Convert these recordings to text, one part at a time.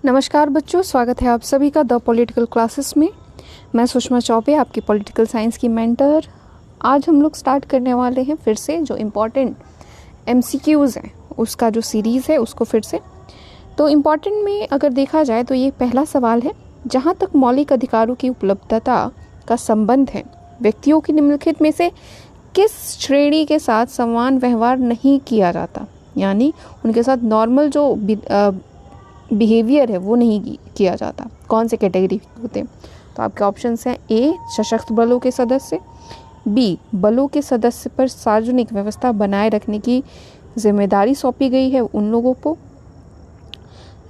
नमस्कार बच्चों, स्वागत है आप सभी का द पॉलिटिकल क्लासेस में। मैं सुषमा चौबे, आपकी पॉलिटिकल साइंस की मेंटर। आज हम लोग स्टार्ट करने वाले हैं फिर से जो इम्पोर्टेंट एमसीक्यूज़ हैं उसका जो सीरीज़ है उसको फिर से। तो इम्पॉर्टेंट में अगर देखा जाए तो ये पहला सवाल है, जहाँ तक मौलिक अधिकारों की उपलब्धता का संबंध है, व्यक्तियों की निम्नलिखित में से किस श्रेणी के साथ समान व्यवहार नहीं किया जाता, यानी उनके साथ नॉर्मल जो बिहेवियर है वो नहीं किया जाता। कौन से कैटेगरी होते हैं? तो आपके ऑप्शंस हैं ए सशस्त्र बलों के सदस्य, बी बलों के सदस्य पर सार्वजनिक व्यवस्था बनाए रखने की जिम्मेदारी सौंपी गई है उन लोगों को,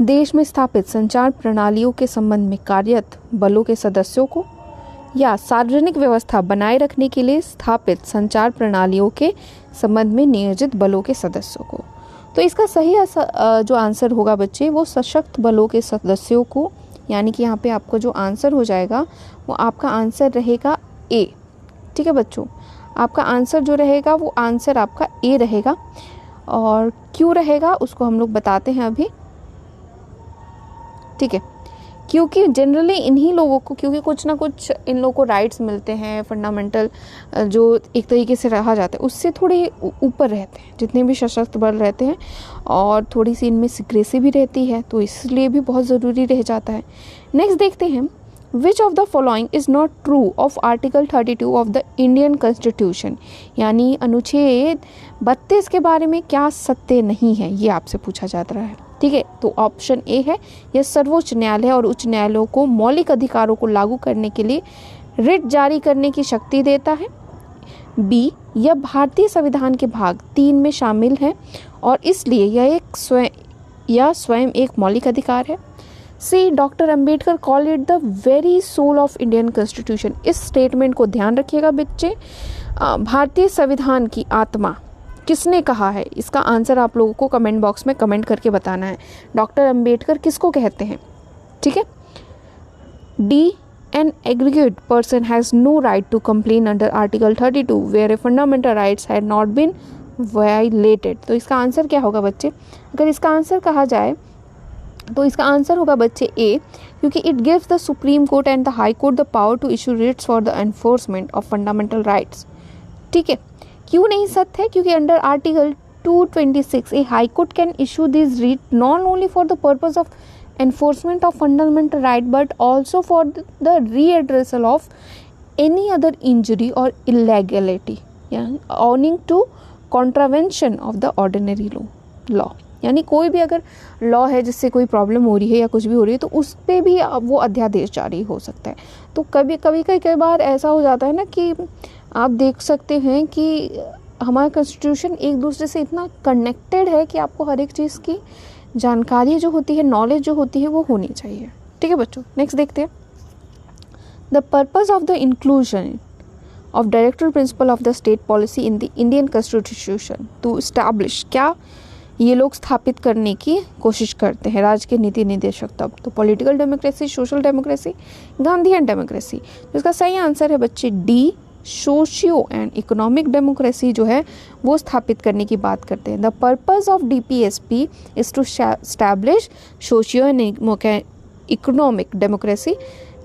देश में स्थापित संचार प्रणालियों के संबंध में कार्यरत बलों के सदस्यों को, या सार्वजनिक व्यवस्था बनाए रखने के लिए स्थापित संचार प्रणालियों के संबंध में नियोजित बलों के सदस्यों को। तो इसका सही जो आंसर होगा बच्चे वो सशक्त बलों के सदस्यों को, यानी कि यहाँ पे आपका जो आंसर हो जाएगा वो आपका आंसर रहेगा ए। ठीक है बच्चों, आपका आंसर जो रहेगा वो आंसर आपका ए रहेगा। और क्यों रहेगा उसको हम लोग बताते हैं अभी। ठीक है, क्योंकि जनरली इन्हीं लोगों को, क्योंकि कुछ ना कुछ इन लोगों को राइट्स मिलते हैं, फंडामेंटल जो एक तरीके से रहा जाता है उससे थोड़े ऊपर रहते हैं जितने भी सशस्त्र बल रहते हैं, और थोड़ी सी इनमें सिक्रेसी भी रहती है, तो इसलिए भी बहुत ज़रूरी रह जाता है। नेक्स्ट देखते हैं, which of the following is not true of article 32 of the Indian constitution, यानी अनुच्छेद 32 के बारे में क्या सत्य नहीं है, ये आपसे पूछा जाता है। ठीक है, तो ऑप्शन ए है, यह सर्वोच्च न्यायालय और उच्च न्यायालयों को मौलिक अधिकारों को लागू करने के लिए रिट जारी करने की शक्ति देता है। बी, यह भारतीय संविधान के भाग 3 में शामिल है और इसलिए यह स्वयं एक मौलिक अधिकार है। C, doctor Ambedkar call it the very soul of Indian constitution. इस स्टेटमेंट को ध्यान रखिएगा बच्चे, भारतीय संविधान की आत्मा किसने कहा है, इसका आंसर आप लोगों को कमेंट बॉक्स में कमेंट करके बताना है। डॉक्टर अंबेडकर किसको कहते हैं? ठीक है। D, an aggregate person has no right to complain under article 32 where a fundamental rights had not been violated. तो इसका आंसर क्या होगा बच्चे? अगर इसका आंसर कहा जाए तो इसका आंसर होगा बच्चे ए, क्योंकि it gives the supreme court and the high court the power to issue writs for the enforcement of fundamental rights. ठीक है, क्यों नहीं सत्य है? क्योंकि under article 226 a high court can issue this writ not only for the purpose of enforcement of fundamental right but also for the redressal of any other injury और illegality owing to contravention of the ordinary law. यानी कोई भी अगर law है जिससे कोई problem हो रही है या कुछ भी हो रही है तो उस पर भी वो अध्यादेश जारी हो सकता है। तो कई बार ऐसा हो जाता है ना कि आप देख सकते हैं कि हमारा कॉन्स्टिट्यूशन एक दूसरे से इतना कनेक्टेड है कि आपको हर एक चीज़ की जानकारी जो होती है, नॉलेज जो होती है वो होनी चाहिए। ठीक है बच्चों, नेक्स्ट देखते हैं। The purpose of the inclusion of director principal of the state policy in the Indian constitution to establish, क्या ये लोग स्थापित करने की कोशिश करते हैं राज्य के नीति निदेशक तब? तो political democracy, social democracy, Gandhian democracy. तो इसका सही आंसर है बच्चे D, socio and economic democracy जो है वो स्थापित करने की बात करते हैं। The purpose of DPSP is to establish socio and economic democracy,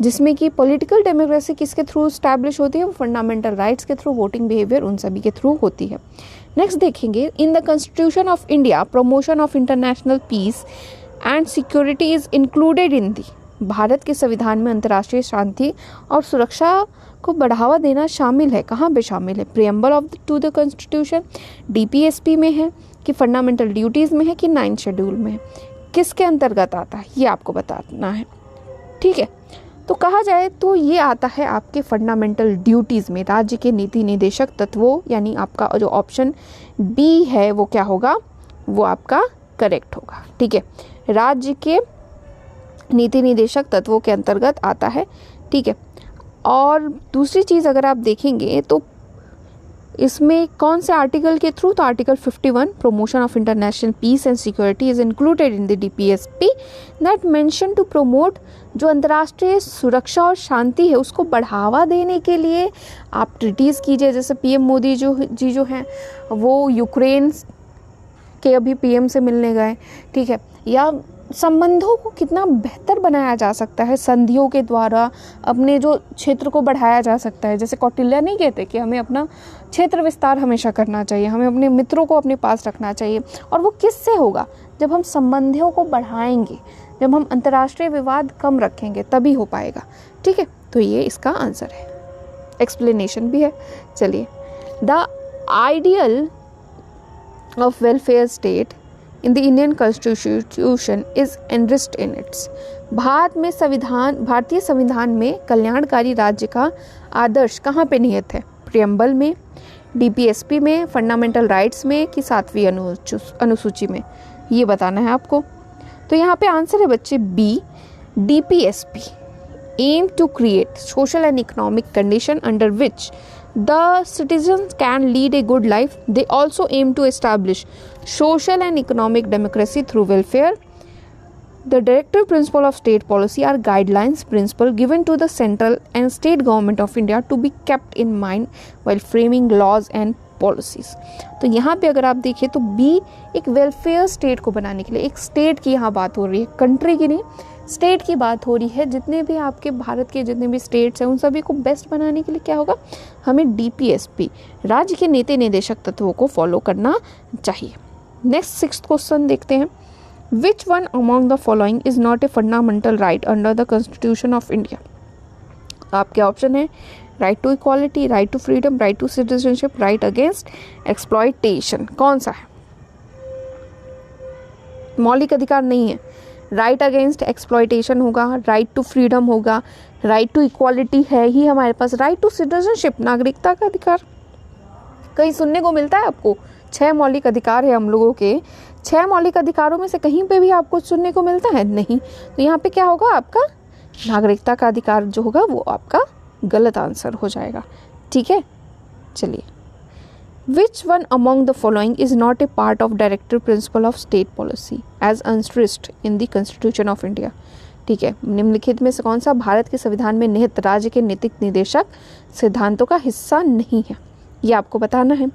जिसमें कि पॉलिटिकल डेमोक्रेसी किसके थ्रू एस्टैब्लिश होती है? वो फंडामेंटल राइट्स के थ्रू, वोटिंग बिहेवियर, उन सभी के थ्रू होती है। नेक्स्ट देखेंगे, in the constitution of India promotion of international peace and security is included in the. Bharat के संविधान में अंतर्राष्ट्रीय शांति और सुरक्षा को बढ़ावा देना शामिल है। कहाँ पे शामिल है? Preamble of to the constitution, DPSP में है कि फंडामेंटल ड्यूटीज़ में है कि 9th शेड्यूल में है? किसके अंतर्गत आता है ये आपको बताना है। ठीक है, तो कहा जाए तो ये आता है आपके फंडामेंटल ड्यूटीज़ में, राज्य के नीति निदेशक तत्वों, यानी आपका जो ऑप्शन बी है वो क्या होगा? वो आपका करेक्ट होगा। ठीक है, राज्य के नीति निदेशक तत्वों के अंतर्गत आता है। ठीक है, और दूसरी चीज़ अगर आप देखेंगे तो इसमें कौन से आर्टिकल के थ्रू? तो article 51 promotion of international peace and security is included in the DPSP that mention to promote, जो अंतर्राष्ट्रीय सुरक्षा और शांति है उसको बढ़ावा देने के लिए आप ट्रीटीज़ कीजिए। जैसे PM मोदी जो हैं वो यूक्रेन के अभी PM से मिलने गए। ठीक है, या संबंधों को कितना बेहतर बनाया जा सकता है, संधियों के द्वारा अपने जो क्षेत्र को बढ़ाया जा सकता है। जैसे कौटिल्य नहीं कहते कि हमें अपना क्षेत्र विस्तार हमेशा करना चाहिए, हमें अपने मित्रों को अपने पास रखना चाहिए। और वो किससे होगा? जब हम संबंधियों को बढ़ाएंगे, जब हम अंतर्राष्ट्रीय विवाद कम रखेंगे, तभी हो पाएगा। ठीक है, तो ये इसका आंसर है, एक्सप्लेनेशन भी है। चलिए, the ideal of welfare state in the Indian constitution is enriched in its. भारतीय संविधान में कल्याणकारी राज्य का आदर्श कहाँ पे निहित है? प्रियम्बल में, डीपीएसपी में, फंडामेंटल राइट्स में कि 7वीं अनुसूची में? ये बताना है आपको। तो यहाँ पे आंसर है बच्चे B, DPSP aim to create social and economic condition under which the citizens can lead a good life. They also aim to establish social and economic democracy through welfare. The directive principle of state policy are guidelines principle given to the central and state government of India to be kept in mind while framing laws and policies. तो यहाँ पे अगर आप देखिए तो B एक welfare state को बनाने के लिए, एक स्टेट की यहाँ बात हो रही है, कंट्री की नहीं, स्टेट की बात हो रही है। जितने भी आपके भारत के जितने भी स्टेट्स हैं उन सभी को बेस्ट बनाने के लिए क्या होगा? हमें डीपीएसपी राज्य के नीति निर्देशक तत्वों को फॉलो करना चाहिए। नेक्स्ट 6th क्वेश्चन देखते हैं। Which one among the following is not a fundamental right under the constitution of India? आपके ऑप्शन है right to equality, right to freedom, right to citizenship, right against exploitation. कौन सा है? मौलिक अधिकार नहीं है, राइट अगेंस्ट एक्सप्लॉयटेशन होगा, राइट टू फ्रीडम होगा, राइट टू इक्वालिटी है ही हमारे पास, राइट टू सिटीजनशिप नागरिकता का अधिकार। कहीं सुनने को मिलता है आपको 6 मौलिक अधिकार है हम लोगों के, 6 मौलिक अधिकारों में से कहीं पे भी आपको सुनने को मिलता है? नहीं। तो यहाँ पे क्या होगा? आपका नागरिकता का अधिकार जो होगा वो आपका गलत आंसर हो जाएगा। ठीक है, चलिए, Which one among the following is not a part of directive principle of state policy as enshrined in the Constitution of India? ठीक है, निम्नलिखित में से कौन सा भारत के संविधान में निहित राज्य के नीतिक निर्देशक सिद्धांतों का हिस्सा नहीं है? ये आपको बताना है।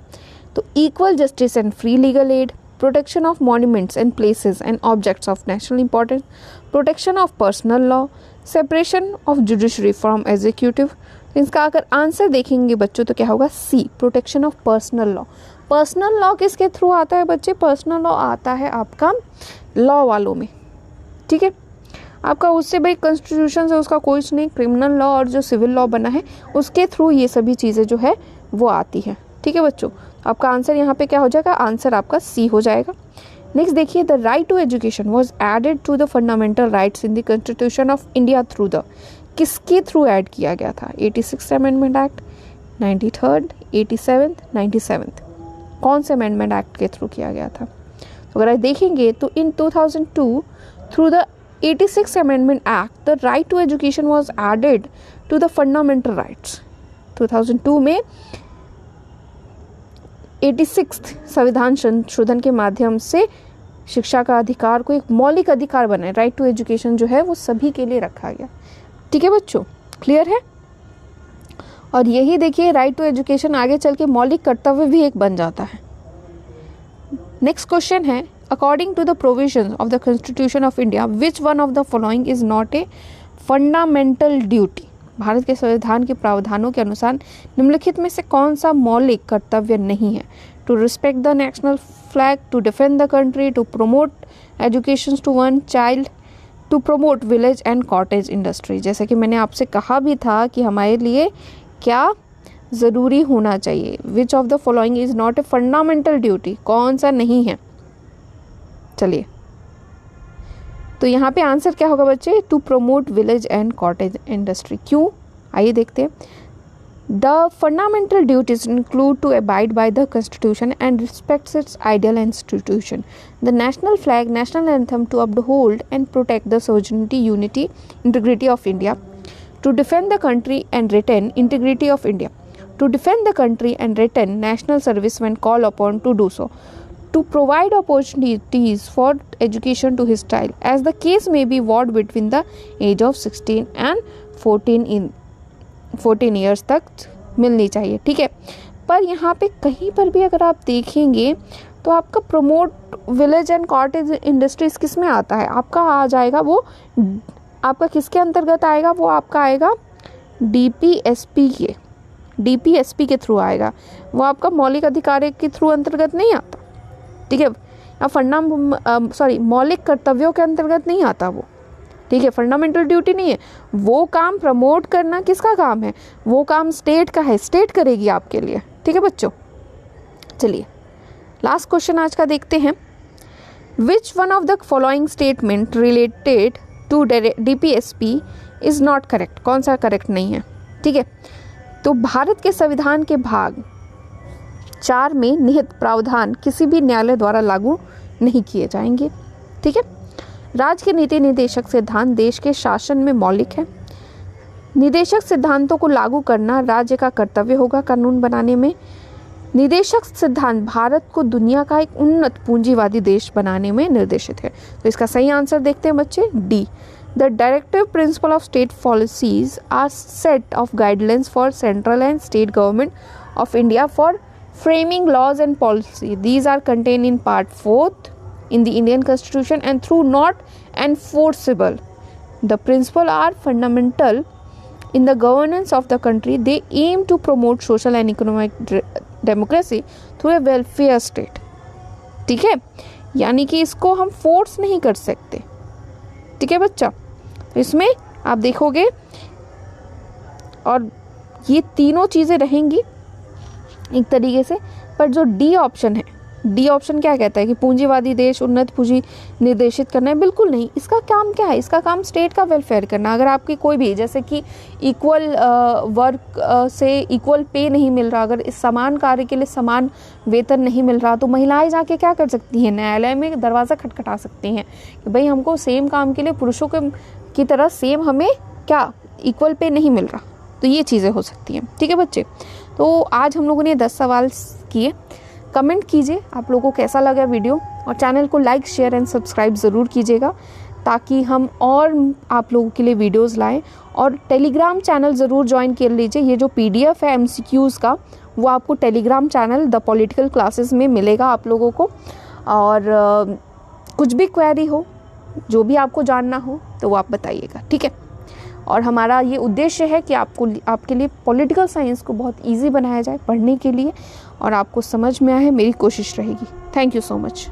तो equal justice and free legal aid, protection of monuments and places and objects of national importance, protection of personal law, separation of judiciary from executive. तो इसका अगर आंसर देखेंगे बच्चों तो क्या होगा? C, protection of personal law. Personal law किसके through आता है बच्चे? पर्सनल लॉ आता है आपका लॉ वालों में। ठीक है, आपका उससे भाई कॉन्स्टिट्यूशन से उसका कोई नहीं, क्रिमिनल लॉ और जो सिविल लॉ बना है उसके थ्रू ये सभी चीज़ें जो है वो आती है। ठीक है बच्चों, आपका आंसर यहाँ पे क्या हो जाएगा? आंसर आपका सी हो जाएगा। नेक्स्ट देखिए, the right to education was added to the fundamental rights in the constitution of India through the, किसके थ्रू ऐड किया गया था? 86 amendment act, 93rd, 87th, 97th। कौन से अमेंडमेंट एक्ट के थ्रू किया गया था? तो अगर आप देखेंगे तो in 2002 through the 86 amendment act the right to education was added to the fundamental rights. 2002 में 86 संविधान संशोधन के माध्यम से शिक्षा का अधिकार को एक मौलिक अधिकार बने, राइट टू एजुकेशन जो है वो सभी के लिए रखा गया। ठीक है बच्चों, क्लियर है? और यही देखिए, राइट टू एजुकेशन आगे चल के मौलिक कर्तव्य भी एक बन जाता है। नेक्स्ट क्वेश्चन है, according to the provisions of the constitution of India which one of the following is not a fundamental duty? Bharat के संविधान के प्रावधानों के अनुसार निम्नलिखित में से कौन सा मौलिक कर्तव्य नहीं है? To respect the national flag, to defend the country, to promote education to one child, to promote village and cottage industry. जैसे कि मैंने आपसे कहा भी था कि हमारे लिए क्या ज़रूरी होना चाहिए, which of the following is not a fundamental duty, कौन सा नहीं है? चलिए, तो यहाँ पे आंसर क्या होगा बच्चे? To promote village and cottage industry. क्यों? आइए देखते हैं। The fundamental duties include to abide by the Constitution and respect its ideal and institution. The national flag, national anthem to uphold and protect the sovereignty, unity, integrity of India. To defend the country and retain integrity of India. To defend the country and retain national service when called upon to do so. To provide opportunities for education to his child, as the case may be ward between the age of 16 and 14 years तक मिलनी चाहिए। ठीक है, पर यहाँ पे कहीं पर भी अगर आप देखेंगे तो आपका promote village and cottage industries किस में आता है, आपका आ जाएगा वो, आपका किसके अंतर्गत आएगा, वो आपका आएगा डीपीएसपी के थ्रू आएगा, वो आपका मौलिक अधिकार के थ्रू अंतर्गत नहीं आता, ठीक है, मौलिक कर्तव्यों के अंतर्गत नहीं आता वो, ठीक है, फंडामेंटल ड्यूटी नहीं है। वो काम प्रमोट करना किसका काम है, वो काम स्टेट का है, स्टेट करेगी आपके लिए, ठीक है बच्चों। चलिए लास्ट क्वेश्चन आज का देखते हैं। Which one of the following statement related to DPSP is not correct, कौन सा करेक्ट नहीं है, ठीक है। तो भारत के संविधान के भाग 4 में निहित प्रावधान किसी भी न्यायालय द्वारा लागू नहीं किए जाएंगे, ठीक है। राज्य के नीति निर्देशक सिद्धांत देश के शासन में मौलिक है। निदेशक सिद्धांतों को लागू करना राज्य का कर्तव्य होगा कानून बनाने में। निदेशक सिद्धांत भारत को दुनिया का एक उन्नत पूंजीवादी देश बनाने में निर्देशित है। तो इसका सही आंसर देखते हैं बच्चे, D. The directive principle of state policies are set of guidelines for central and state government of India for framing laws and policy. These are contained in part 4th in the Indian Constitution and through not enforceable. The principles are fundamental in the governance of the country. They aim to promote social and economic democracy through a welfare state. ठीक है, यानी कि इसको हम force नहीं कर सकते, ठीक है बच्चा। तो इसमें आप देखोगे और ये तीनों चीज़ें रहेंगी एक तरीके से, पर जो डी ऑप्शन है, डी ऑप्शन क्या कहता है कि पूंजीवादी देश, उन्नत पूंजी निर्देशित करना है, बिल्कुल नहीं। इसका काम क्या है, इसका काम स्टेट का वेलफेयर करना। अगर आपकी कोई भी, जैसे कि इक्वल वर्क से इक्वल पे नहीं मिल रहा, अगर इस समान कार्य के लिए समान वेतन नहीं मिल रहा, तो महिलाएं जाके क्या कर सकती हैं, न्यायालय में दरवाज़ा खटखटा सकती हैं कि भाई हमको सेम काम के लिए पुरुषों की तरह सेम हमें क्या इक्वल पे नहीं मिल रहा। तो ये चीज़ें हो सकती हैं, ठीक है बच्चे। तो आज हम लोगों ने 10 सवाल किए। कमेंट कीजिए आप लोगों को कैसा लगा वीडियो, और चैनल को लाइक, शेयर एंड सब्सक्राइब ज़रूर कीजिएगा ताकि हम और आप लोगों के लिए वीडियोस लाएं। और टेलीग्राम चैनल ज़रूर ज्वाइन कर लीजिए। ये जो PDF है MCQs का, वो आपको Telegram channel the political classes में मिलेगा आप लोगों को। और कुछ भी क्वेरी हो, जो भी आपको जानना हो, तो वो आप बताइएगा, ठीक है। और हमारा ये उद्देश्य है कि आपके लिए पॉलिटिकल साइंस को बहुत इजी बनाया जाए पढ़ने के लिए, और आपको समझ में आए, मेरी कोशिश रहेगी। Thank you so much.